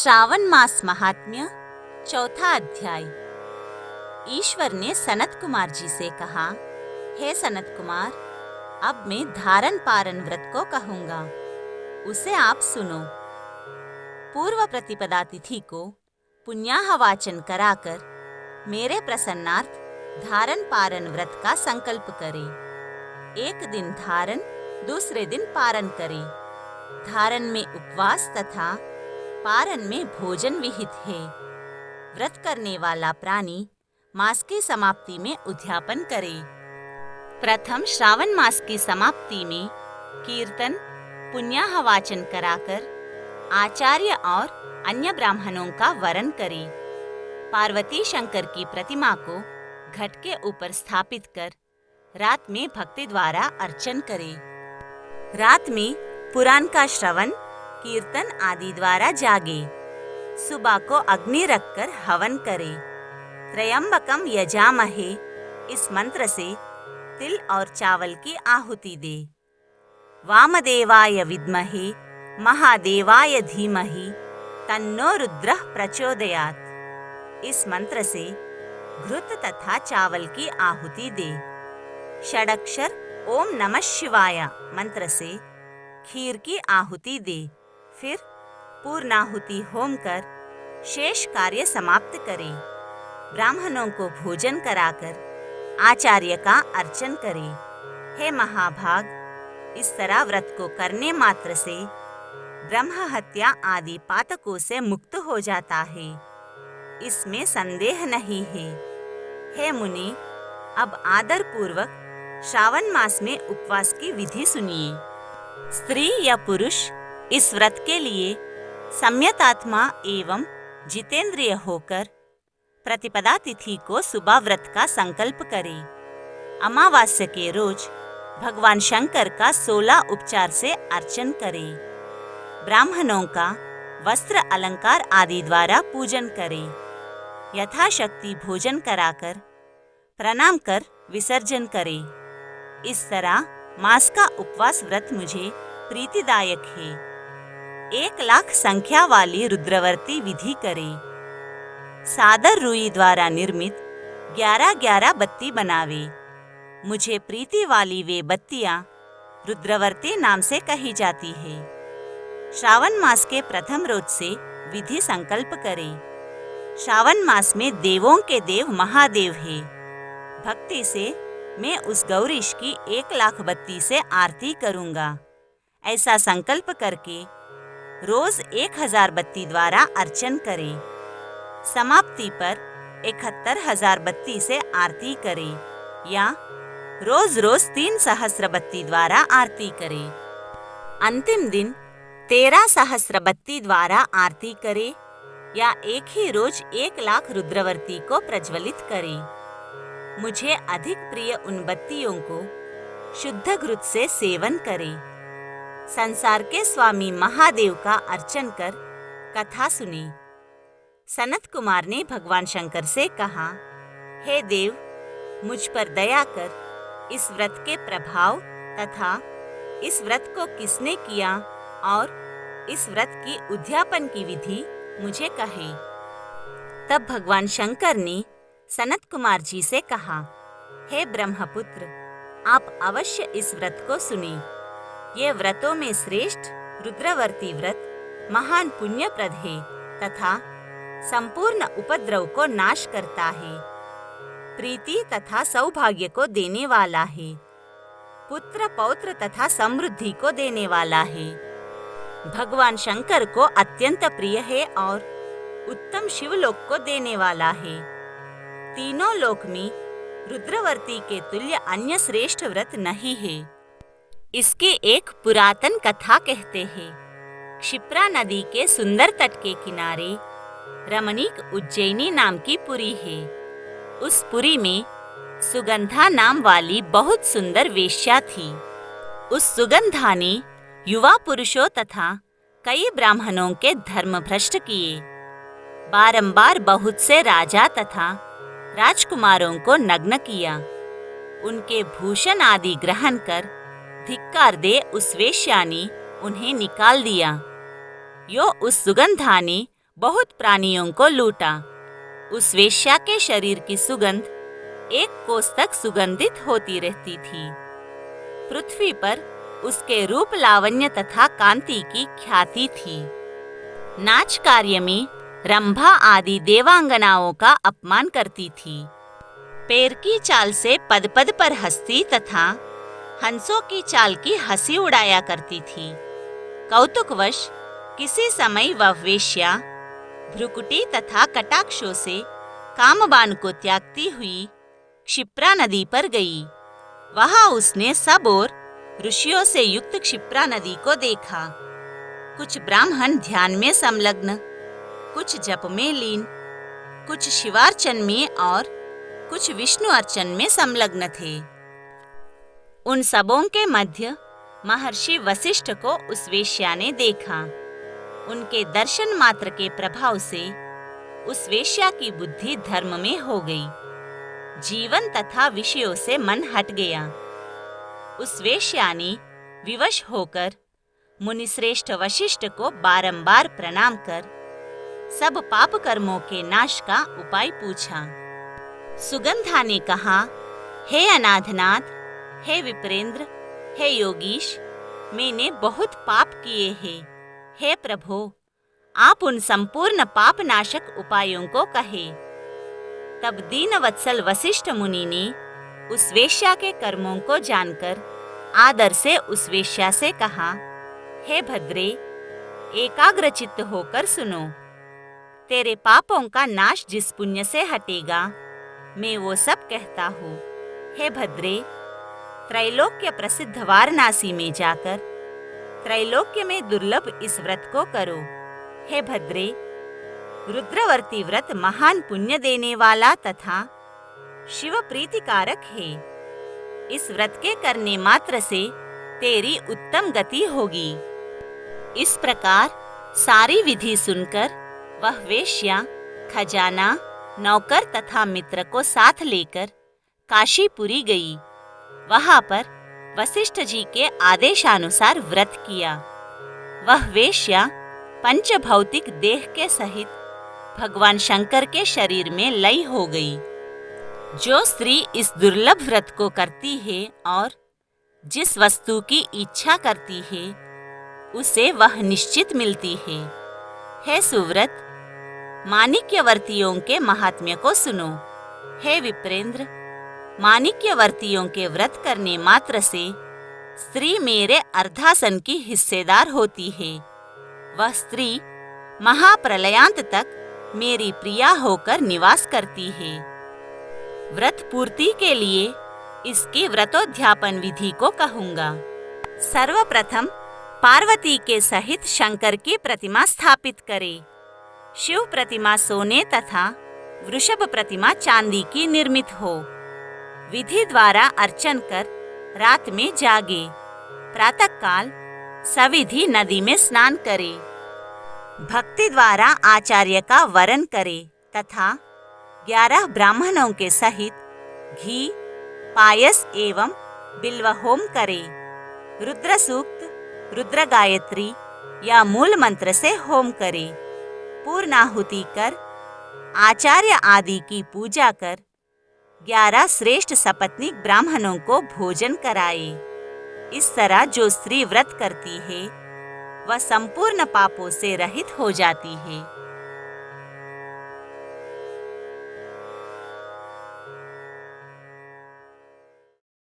श्रावण मास महात्म्य, चौथा अध्याय। ईश्वर ने सनत कुमार जी से कहा, हे सनत कुमार, अब मैं धारण पारण व्रत को कहूँगा, उसे आप सुनो। पूर्व प्रतिपदा तिथि को पुण्याह वाचन कराकर मेरे प्रसन्नार्थ धारण पारण व्रत का संकल्प करे। एक दिन धारण, दूसरे दिन पारण करे। धारण में उपवास तथा पारण में भोजन विहित है। व्रत करने वाला प्राणी मास की समाप्ति में उद्यापन करे। प्रथम श्रावण मास की समाप्ति में कीर्तन, पुण्याह वाचन कराकर आचार्य और अन्य ब्राह्मणों का वरण करे। पार्वती शंकर की प्रतिमा को घट के ऊपर स्थापित कर रात में भक्ति द्वारा अर्चन करे। रात में पुराण का श्रवण, कीर्तन आदि द्वारा जागे। सुबह को अग्नि रखकर हवन करे। त्रयंबकम यजामहे, इस मंत्र से तिल और चावल की आहुति दे। वामदेवाय विद्महे महादेवाय धीमहि तन्नो रुद्रः प्रचोदयात्, इस मंत्र से घृत तथा चावल की आहुति दे। षडक्षर ओम नमः शिवाय मंत्र से खीर की आहुति दे। फिर पूर्णाहुति होम कर शेष कार्य समाप्त करे। ब्राह्मणों को भोजन कराकर आचार्य का अर्चन करे। हे महाभाग, इस तरह व्रत को करने मात्र से ब्रह्म हत्या आदि पातकों से मुक्त हो जाता है, इसमें संदेह नहीं है। हे मुनि, अब आदर पूर्वक श्रावण मास में उपवास की विधि सुनिए। स्त्री या पुरुष इस व्रत के लिए सम्यतात्मा एवं जितेंद्रिय होकर प्रतिपदा तिथि को सुबह व्रत का संकल्प करे। अमावास्या के रोज भगवान शंकर का 16 उपचार से अर्चन करे। ब्राह्मणों का वस्त्र अलंकार आदि द्वारा पूजन करे। यथाशक्ति भोजन कराकर प्रणाम कर विसर्जन करे। इस तरह मास का उपवास व्रत मुझे प्रीतिदायक है। 1,00,000 संख्या वाली रुद्रवर्ती विधि करे। सादर रुई द्वारा निर्मित 11-11 बत्ती बनावे। मुझे प्रीति वाली वे बत्तियां रुद्रवर्ती नाम से कही जाती है। श्रावण मास के प्रथम रोज से विधि संकल्प करे। श्रावण मास में देवों के देव महादेव है। भक्ति से मैं उस गौरीश की 1,00,000 बत्ती से आरती करूंगा। ऐसा संकल्प करके रोज 1,000 बत्ती द्वारा अर्चन करे। समाप्ति पर 71,000 बत्ती से आरती करे या रोज रोज 3 सहस्र बत्ती द्वारा आरती करे। अंतिम दिन 13 सहस्र बत्ती द्वारा आरती करे या एक ही रोज 1,00,000 रुद्रवर्ती को प्रज्वलित करे। मुझे अधिक प्रिय उन बत्तियों को शुद्ध घृत से सेवन करे। संसार के स्वामी महादेव का अर्चन कर कथा सुनी। सनत कुमार ने भगवान शंकर से कहा, हे देव, मुझ पर दया कर इस व्रत के प्रभाव तथा इस व्रत को किसने किया और इस व्रत की उद्यापन की विधि मुझे कहे। तब भगवान शंकर ने सनत कुमार जी से कहा, हे ब्रह्मपुत्र, आप अवश्य इस व्रत को सुनिए। ये व्रतों में श्रेष्ठ रुद्रवर्ती व्रत महान पुण्यप्रद है तथा संपूर्ण उपद्रव को नाश करता है। प्रीति तथा सौभाग्य को देने वाला है। पुत्र पौत्र तथा समृद्धि को देने वाला है। भगवान शंकर को अत्यंत प्रिय है और उत्तम शिवलोक को देने वाला है। तीनों लोक में रुद्रवर्ती के तुल्य अन्य श्रेष्ठ व्रत नहीं है। इसकी एक पुरातन कथा कहते हैं। क्षिप्रा नदी के सुंदर तट के किनारे रमणीक उज्जैनी नाम की पुरी है। उस पुरी में सुगंधा नाम वाली बहुत सुंदर वेश्या थी। उस सुगंधा ने युवा पुरुषों तथा कई ब्राह्मणों के धर्म भ्रष्ट किए। बारंबार बहुत से राजा तथा राजकुमारों को नग्न किया। उनके भूषण आदि ग्रहण कर धिक्कार दे उस वेश्या ने उन्हें निकाल दिया। यो उस सुगंधा ने बहुत प्राणियों को लूटा। उस वेश्या के शरीर की सुगंध 1 कोस तक सुगंधित होती रहती थी। पृथ्वी पर उसके रूप लावण्य तथा कांति की ख्याति थी। नाच कार्य में रंभा आदि देवांगनाओं का अपमान करती थी। पैर की चाल से पद पद पर हंसती तथा हंसों की चाल की हंसी उड़ाया करती थी। कौतुकवश किसी समय वह वेश्या भ्रुकुटी तथा कटाक्षों से कामबान को त्यागती हुई क्षिप्रा नदी पर गई। वहां उसने सब ओर ऋषियों से युक्त क्षिप्रा नदी को देखा। कुछ ब्राह्मण ध्यान में संलग्न, कुछ जप में लीन, कुछ शिवार्चन में और कुछ विष्णु अर्चन में संलग्न थे। उन सबों के मध्य महर्षि वशिष्ठ को उस वेश्या ने देखा। उनके दर्शन मात्र के प्रभाव से उस वेश्या की बुद्धि धर्म में हो गई। जीवन तथा विषयों से मन हट गया। उस वेश्या ने विवश होकर मुनिश्रेष्ठ वशिष्ठ को बारंबार प्रणाम कर सब पाप कर्मों के नाश का उपाय पूछा। सुगंधा ने कहा, हे अनाथनाथ, हे विप्रेंद्र, हे योगीश, मैंने बहुत पाप किए हैं। हे प्रभो, आप उन संपूर्ण पाप नाशक उपायों को कहे। तब दीनवत्सल वशिष्ठ मुनि ने उस वेश्या के कर्मों को जानकर आदर से उस वेश्या से कहा, हे भद्रे, एकाग्रचित्त होकर सुनो। तेरे पापों का नाश जिस पुण्य से हटेगा, मैं वो सब कहता हूँ। हे भद्रे, त्रैलोक्य प्रसिद्ध वाराणसी में जाकर त्रैलोक्य में दुर्लभ इस व्रत को करो। हे भद्रे, रुद्रवर्ती व्रत महान पुण्य देने वाला तथा शिव प्रीतिकारक है। इस व्रत के करने मात्र से तेरी उत्तम गति होगी। इस प्रकार सारी विधि सुनकर वह वेश्या खजाना, नौकर तथा मित्र को साथ लेकर काशीपुरी गई। वहां पर वशिष्ठ जी के आदेशानुसार व्रत किया। वह वेश्या पंचभौतिक देह के सहित भगवान शंकर के शरीर में लय हो गई। जो स्त्री इस दुर्लभ व्रत को करती है और जिस वस्तु की इच्छा करती है, उसे वह निश्चित मिलती है। हे सुव्रत, माणिक्यवर्तियों के महात्म्य को सुनो। हे विप्रेंद्र, माणिक्यवर्तियों के व्रत करने मात्र से स्त्री मेरे अर्धासन की हिस्सेदार होती है। वह स्त्री महाप्रलयांत तक मेरी प्रिया होकर निवास करती है। व्रत पूर्ति के लिए इसकी व्रतोद्यापन विधि को कहूँगा। सर्वप्रथम पार्वती के सहित शंकर की प्रतिमा स्थापित करें। शिव प्रतिमा सोने तथा वृषभ प्रतिमा चांदी की निर्मित हो। विधि द्वारा अर्चन कर रात में जागे। प्रातःकाल सविधि नदी में स्नान करे। भक्ति द्वारा आचार्य का वरण करे तथा 11 ब्राह्मणों के सहित घी, पायस एवं बिल्व होम करे। रुद्र सूक्त, रुद्र गायत्री या मूल मंत्र से होम करे। पूर्णाहुति कर आचार्य आदि की पूजा कर 11 श्रेष्ठ सपत्नीक ब्राह्मणों को भोजन कराए। इस तरह जो स्त्री व्रत करती है, वह संपूर्ण पापों से रहित हो जाती है।